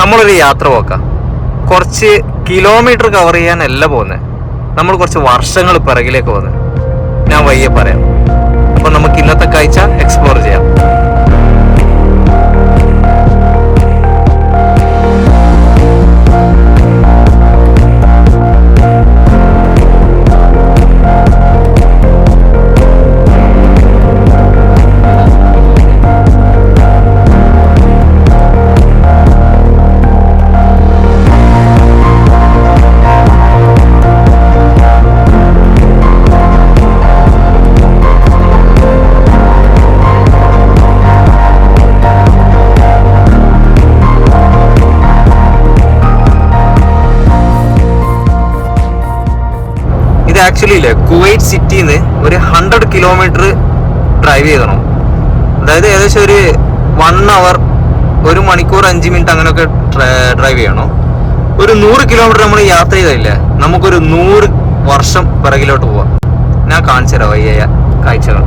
നമ്മളൊരു യാത്ര പോക്കാം. കുറച്ച് കിലോമീറ്റർ കവർ ചെയ്യാനല്ല പോകുന്നത്, നമ്മൾ കുറച്ച് വർഷങ്ങൾ പിറകിലേക്ക് പോകുന്നത്. ഞാൻ വയ്യെ പറയാം. അപ്പോൾ നമുക്ക് ഇന്നത്തെ കാഴ്ച എക്സ്പ്ലോർ ചെയ്യാം. ആക്ച്വലി ഇല്ലേ, കുവൈറ്റ് സിറ്റിന്ന് ഒരു 100 കിലോമീറ്റർ ഡ്രൈവ് ചെയ്തണം. അതായത് ഏകദേശം ഒരു 1 അവർ, 1 മണിക്കൂർ 5 മിനിറ്റ് അങ്ങനെയൊക്കെ ഡ്രൈവ് ചെയ്യണം. ഒരു 100 കിലോമീറ്റർ നമ്മൾ യാത്ര ചെയ്തില്ലേ, നമുക്കൊരു 100 വർഷം പിറകിലോട്ട് പോവാം. ഞാൻ കാണിച്ചു തരാം വയ്യ കാഴ്ചകൾ.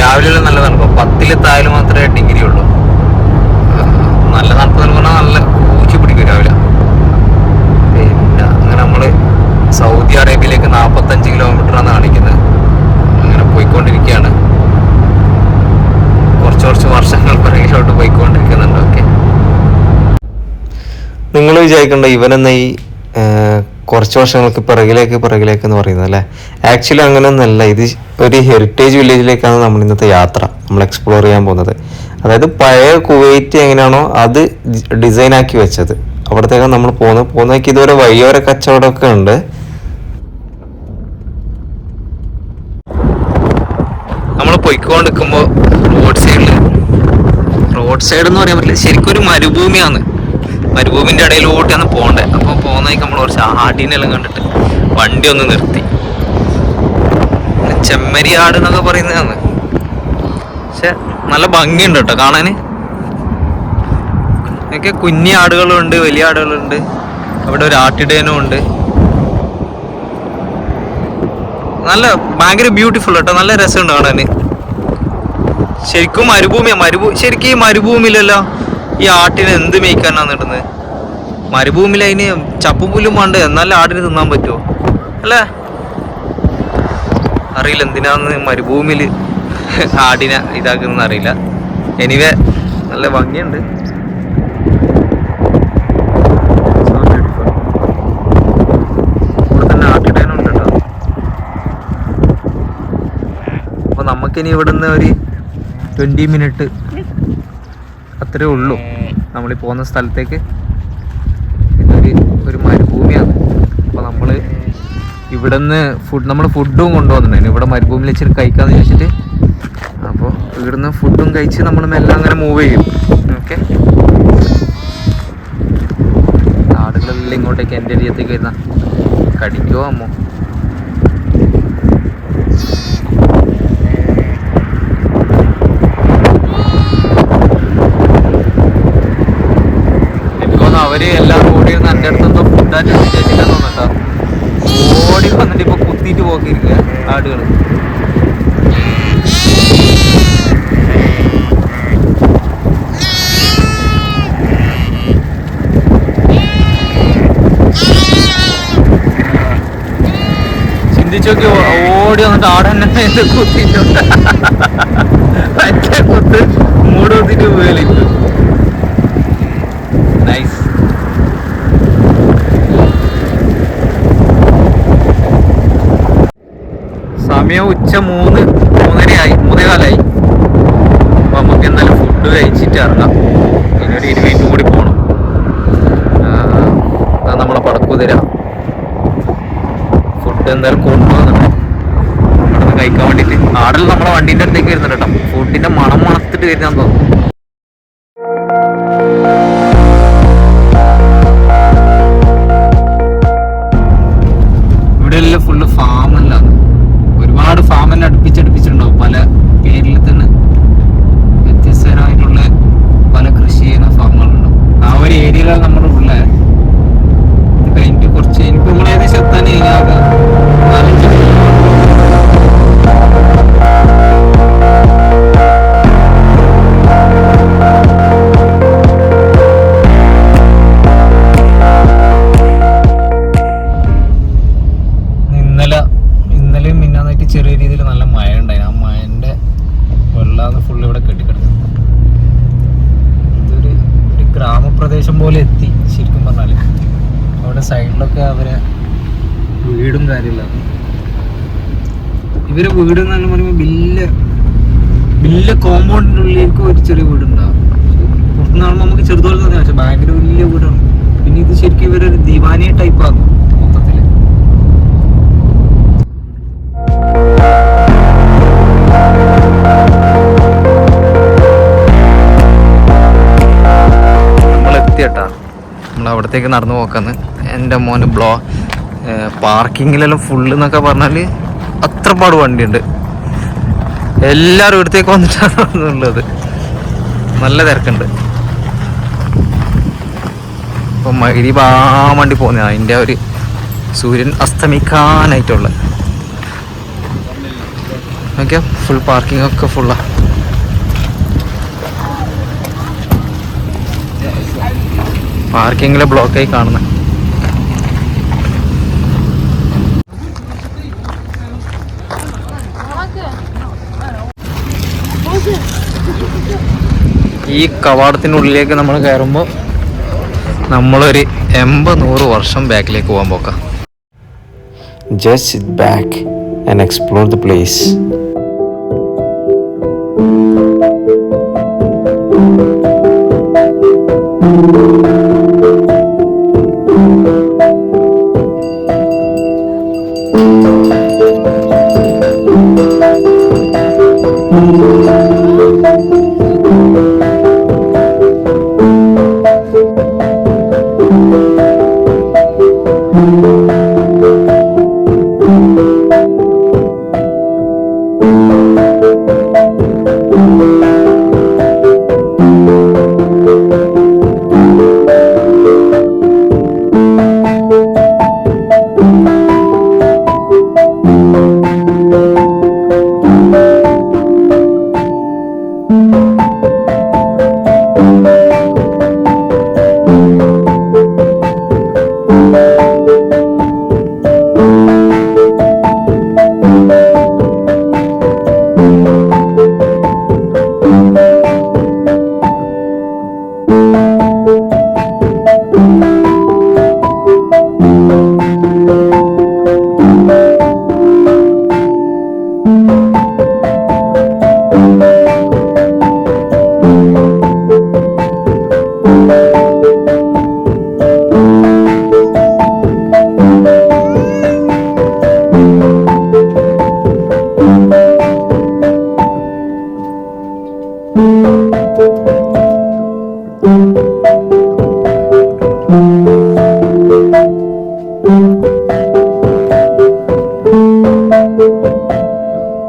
രാവിലെ നല്ല തണുപ്പ്, 10 മാത്രമേ ഡിഗ്രി ഉള്ളൂ. നല്ല തണുപ്പ് എന്ന് പറഞ്ഞാൽ നല്ല കൂച്ചി പിടിക്കും രാവിലെ. പിന്നെ അങ്ങനെ നമ്മൾ സൗദി അറേബ്യയിലേക്ക് 45 കിലോമീറ്ററാണ് കാണിക്കുന്നത്. അങ്ങനെ പോയിക്കൊണ്ടിരിക്കുകയാണ്. കുറച്ച് വർഷങ്ങൾ പിറകിലോട്ട് പോയിക്കൊണ്ടിരിക്കുന്നുണ്ട്. ഓക്കെ, നിങ്ങൾ വിചാരിക്കണ്ട ഇവനെന്ന ഈ കുറച്ച് വർഷങ്ങൾക്ക് പിറകിലേക്ക് എന്ന് പറയുന്നത് അല്ലേ. ആക്ച്വലി അങ്ങനെയൊന്നല്ല. ഇത് ഒരു ഹെറിറ്റേജ് വില്ലേജിലേക്കാണ് നമ്മൾ ഇന്നത്തെ യാത്ര, നമ്മൾ എക്സ്പ്ലോർ ചെയ്യാൻ പോകുന്നത്. അതായത് പഴയ കുവൈറ്റ് എങ്ങനെയാണോ അത് ഡിസൈൻ ആക്കി വെച്ചത്, അവിടത്തേക്കാണ് നമ്മൾ പോകുന്നതൊക്കെ. ഇതുവരെ വഴിയോര കച്ചവടമൊക്കെ ഉണ്ട്. നമ്മൾ പോയിക്കൊണ്ടിരിക്കുമ്പോൾ റോഡ് സൈഡ് എന്ന് പറയാൻ പറ്റില്ല, ശരിക്കും ഒരു മരുഭൂമിയാണ്. മരുഭൂമിൻ്റെ ഇടയിലോട്ടാണ് പോകേണ്ടത്. അപ്പോൾ പോകുന്നതൊക്കെ നമ്മൾ കുറച്ച് ആടിനെല്ലാം കണ്ടിട്ട് വണ്ടി ഒന്ന് നിർത്തി. ചെമ്മരിയാട് എന്നൊക്കെ പറയുന്നതാണ്. പക്ഷെ നല്ല ഭംഗിയുണ്ട് കേട്ടോ കാണാൻ. ഒക്കെ കുഞ്ഞി ആടുകളുണ്ട്, വലിയ ആടുകളുണ്ട്. അവിടെ ഒരു ആട്ടിടയനും ഉണ്ട്. നല്ല ഭയങ്കര ബ്യൂട്ടിഫുൾ കേട്ടോ, നല്ല രസമുണ്ട് കാണാൻ. ശരിക്കും മരുഭൂമിയാണ്. ശരിക്കും ഈ മരുഭൂമിയിലല്ലോ ഈ ആട്ടിനെ എന്ത് മേയ്ക്കാനാണ് ഇടുന്നത്? മരുഭൂമിയിൽ അതിന് ചപ്പുപുല്ലും വേണ്ട, എന്നാലും ആടിന് തിന്നാൻ പറ്റുമോ? അല്ലേ, അറിയില്ല എന്തിനാന്ന് മരുഭൂമിയിൽ ആടിനെ ഇതാക്കുന്ന അറിയില്ല. എനിവേ നല്ല ഭംഗിയുണ്ട്. ഇവിടെ തന്നെ ആട്ടിടേനുണ്ട് കേട്ടോ. അപ്പോൾ നമുക്കിനി ഇവിടുന്ന് ഒരു 20 മിനിറ്റ് അത്രേ ഉള്ളൂ നമ്മളീ പോകുന്ന സ്ഥലത്തേക്ക്. ഒരു മരുഭൂമിയാണ്. അപ്പോൾ നമ്മൾ ഇവിടുന്ന് ഫുഡും കൊണ്ടുവന്നിട്ടുണ്ടായിരുന്നു. ഇവിടെ മരുഭൂമിയിൽ വെച്ചിട്ട് കഴിക്കാമെന്ന് ചോദിച്ചിട്ട്. അപ്പോൾ ഇവിടുന്ന് ഫുഡും കഴിച്ച് നമ്മൾ മെല്ലെ അങ്ങനെ മൂവ് ചെയ്യും. ഓക്കെ, ആടുകളെല്ലാം ഇങ്ങോട്ടേക്ക് എൻ്റെ അരിയത്തേക്ക് വരുന്ന കടിക്കുമോ അമ്മോ? അവര് എല്ലാം ഓടി വന്ന് എൻ്റെ അടുത്തൊന്നും ഫുഡായിട്ട് വിചാരിച്ചില്ല തോന്നട്ടോ. ഓടി വന്നിട്ട് ഇപ്പൊ കുത്തിയിട്ട് പോക്കിയിരിക്കുക ആടുകൾ. ചിന്തിച്ചോക്കി, ഓടി വന്നിട്ട് ആടെന്നെ കുത്തിയിട്ട് മറ്റേ കുത്ത് മൂട് കുത്തിട്ട് പോയാലിരിക്കും. നൈസ്. സമയം ഉച്ച 3:30 3:15. അപ്പോൾ നമുക്ക് എന്തായാലും ഫുഡ് കഴിച്ചിട്ട് ഇറങ്ങാം. ഇനി ഒരു 20 മിനിറ്റ് കൂടി പോകണം. അത് നമ്മളെ പടക്കുതിര ഫുഡ് എന്തായാലും കൊണ്ടുപോകുന്നുണ്ട്. കഴിക്കാൻ വേണ്ടിയിട്ട്. ആടെല്ലാം നമ്മളെ വണ്ടീൻ്റെ അടുത്തേക്ക് വരുന്നുണ്ട് കേട്ടോ. ഫുഡിൻ്റെ മണം മണത്തിട്ട് വരുന്നതെന്ന് തോന്നുന്നു. ഇവിടെ എല്ലാം ഫുള്ള് ഫാമെല്ലാം, ഒരുപാട് ഫാമെല്ലാം അടുപ്പിച്ചടുപ്പിച്ചിട്ടുണ്ടാവും. പല പേരിൽ തന്നെ വ്യത്യസ്തരായിട്ടുള്ള പല കൃഷി ചെയ്യുന്ന ഫാമുകളുണ്ടാവും. ആ ഒരു ഏരിയയിലാണ് നമ്മൾ ഉള്ളത്. ഇത് കഴിഞ്ഞിട്ട് കുറച്ച് എനിക്ക് നമ്മൾ ഏകദേശം എത്താൻ ആകെ 4-5 ഇന്നലെയും മിന്നാന്നായിട്ട് ചെറിയ രീതിയിൽ നല്ല മഴ ഉണ്ടായിരുന്നു. ആ മഴൻ്റെ വെള്ളമാണ് ഫുള്ള് ഇവിടെ കെട്ടിക്കിടക്കുന്നത്. ഇതൊരു ഗ്രാമപ്രദേശം പോലെ എത്തി ശരിക്കും പറഞ്ഞാൽ. അവിടെ സൈഡിലൊക്കെ അവരെ വീടും കാര്യമില്ല. ഇവരെ വീട് എന്ന് തന്നെ പറയുമ്പോൾ വലിയ കോമ്പൗണ്ടിൻ്റെ ഉള്ളിലേക്ക് ഒരു ചെറിയ വീടുണ്ടാവും. പുറത്തുനിന്ന് കാണുമ്പോൾ നമുക്ക് ചെറുതുപോലെ തന്നെ, പക്ഷെ ഭയങ്കര വലിയ വീടാണ്. പിന്നെ ഇത് ശരിക്കും ഇവരൊരു ദിവാനിയ ടൈപ്പാകും മൊത്തത്തിൽ. നമ്മളെത്തിയട്ടാ, നമ്മളവിടത്തേക്ക് നടന്നു പോക്കാന്ന്. എൻ്റെ മോന് പാർക്കിങ്ങിലെല്ലാം ഫുള്ള് എന്നൊക്കെ പറഞ്ഞാൽ അത്രപാട് വണ്ടിയുണ്ട്. എല്ലാവരും ഇവിടത്തേക്ക് വന്നിട്ടാണ് ഉള്ളത്. നല്ല തിരക്കുണ്ട്. ഇപ്പം മഗ്‌രിബ് ആവാൻ വേണ്ടി പോകുന്നതാണ്. അതിൻ്റെ ഒരു സൂര്യൻ അസ്തമിക്കാനായിട്ടുള്ള ഓക്കെ. ഫുൾ പാർക്കിംഗ് ഒക്കെ ഫുള്ളാണ്. പാർക്കിങ്ങിൽ ബ്ലോക്കായി കാണുന്നത്. ഈ കവാടത്തിനുള്ളിലേക്ക് നമ്മൾ കയറുമ്പോൾ നമ്മളൊരു 80-100 വർഷം ബാക്കിലേക്ക് പോകാൻ പോക്കാം. Just sit back and explore the place.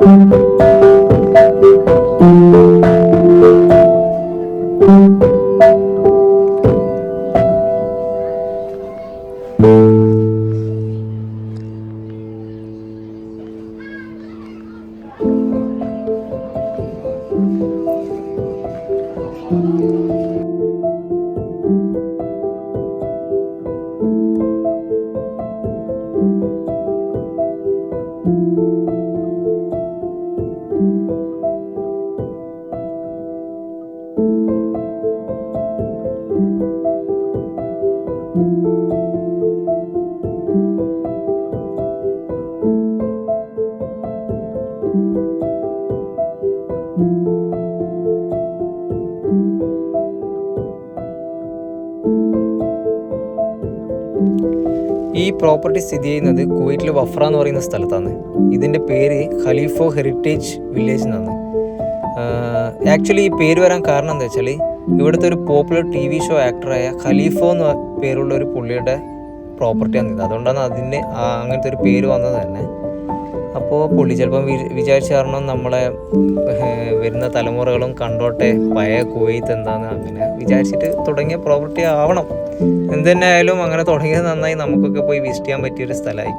Thank you. ഈ പ്രോപ്പർട്ടി സ്ഥിതി ചെയ്യുന്നത് കുവൈറ്റിലെ വഫ്ര എന്ന് പറയുന്ന സ്ഥലത്താണ്. ഇതിൻ്റെ പേര് ഖലീഫോ ഹെറിറ്റേജ് വില്ലേജ് എന്നാണ്. ആക്ച്വലി ഈ പേര് വരാൻ കാരണം എന്താ വെച്ചാൽ ഇവിടുത്തെ ഒരു പോപ്പുലർ TV ഷോ ആക്ടറായ ഖലീഫോ എന്ന പേരുള്ള ഒരു പുള്ളിയുടെ പ്രോപ്പർട്ടിയാണ് ഇത്. അതുകൊണ്ടാണ് അതിന് അങ്ങനത്തെ ഒരു പേര് വന്നത് തന്നെ. അപ്പോൾ പുള്ളി ചിലപ്പം വിചാരിച്ച കാരണം നമ്മളെ വരുന്ന തലമുറകളും കണ്ടോട്ടെ പഴയ കുവൈത്ത് എന്താണെന്ന് അങ്ങനെ വിചാരിച്ചിട്ട് തുടങ്ങിയ പ്രോപ്പർട്ടി ആവണം. എന്ത് തന്നെ ആയാലും അങ്ങനെ തുടങ്ങിയത് നന്നായി. നമുക്കൊക്കെ പോയി വിസിറ്റ് ചെയ്യാൻ പറ്റിയൊരു സ്ഥലമായി.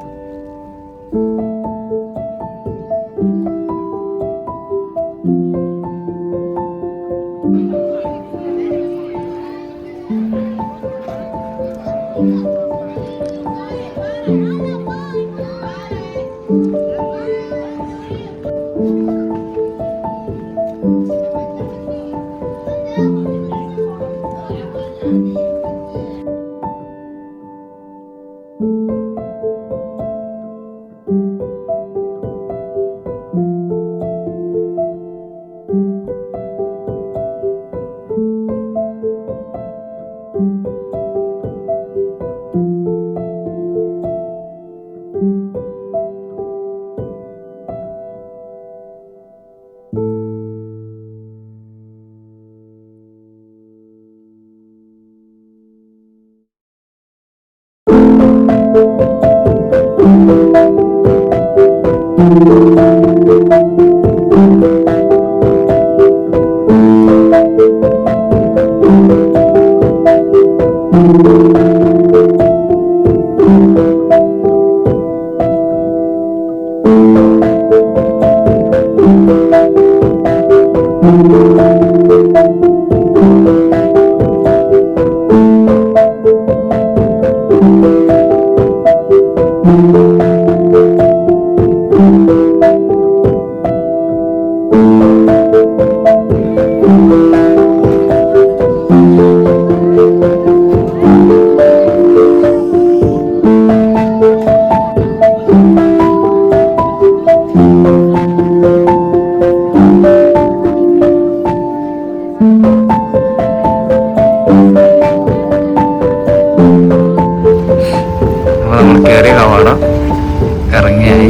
ഇറങ്ങിയായി.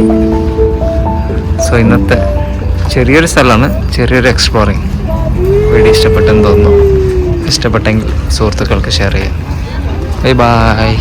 സോ ഇന്നത്തെ ചെറിയൊരു സ്ഥലമാണ്, ചെറിയൊരു എക്സ്പ്ലോറിങ്. വീഡിയോ ഇഷ്ടപ്പെട്ടെന്ന് തോന്നുന്നു. ഇഷ്ടപ്പെട്ടെങ്കിൽ സുഹൃത്തുക്കൾക്ക് ഷെയർ ചെയ്യാം. Bye bye.